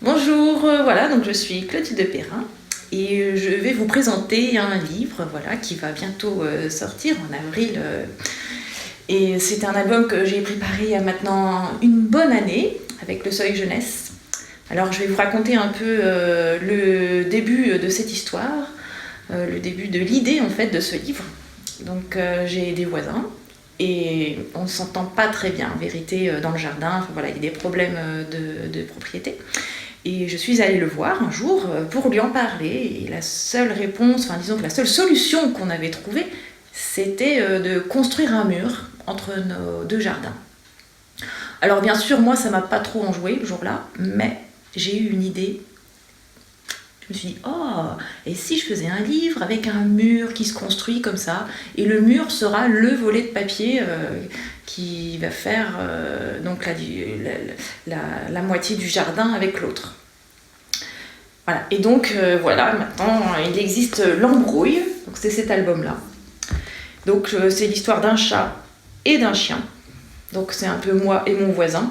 Bonjour, voilà, donc je suis Clotilde Perrin et je vais vous présenter un livre voilà, qui va bientôt sortir en avril. Et c'est un album que j'ai préparé il y a maintenant une bonne année avec le Seuil Jeunesse. Alors je vais vous raconter un peu le début de cette histoire, le début de l'idée en fait de ce livre. Donc j'ai des voisins et on ne s'entend pas très bien en vérité dans le jardin. Enfin, voilà, il y a des problèmes de propriété. Et je suis allée le voir un jour pour lui en parler. Et la seule réponse, enfin disons que la seule solution qu'on avait trouvée, c'était de construire un mur entre nos deux jardins. Alors bien sûr, moi ça m'a pas trop enjoué le jour-là, mais j'ai eu une idée. Je me suis dit, oh, et si je faisais un livre avec un mur qui se construit comme ça, et le mur sera le volet de papier qui va faire donc la moitié du jardin avec l'autre. Voilà. Et donc voilà, maintenant il existe l'embrouille, donc c'est cet album-là. Donc c'est l'histoire d'un chat et d'un chien. Donc c'est un peu moi et mon voisin.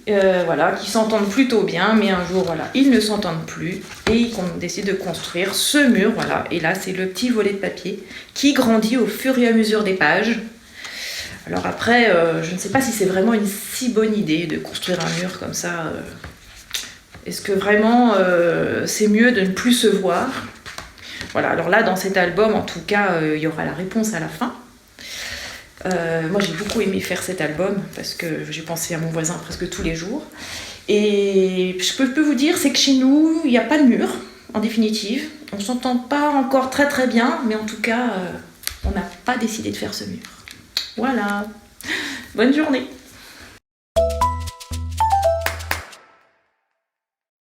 Voilà, qui s'entendent plutôt bien, mais un jour, voilà, ils ne s'entendent plus et ils décident de construire ce mur, voilà. Et là, c'est le petit volet de papier qui grandit au fur et à mesure des pages. Alors après, je ne sais pas si c'est vraiment une si bonne idée de construire un mur comme ça. Est-ce que vraiment c'est mieux de ne plus se voir? Voilà, alors là, dans cet album, en tout cas, il y aura la réponse à la fin. Moi j'ai beaucoup aimé faire cet album parce que j'ai pensé à mon voisin presque tous les jours. Et je peux vous dire, c'est que chez nous, il n'y a pas de mur, en définitive. On ne s'entend pas encore très très bien, mais en tout cas, on n'a pas décidé de faire ce mur. Voilà, bonne journée.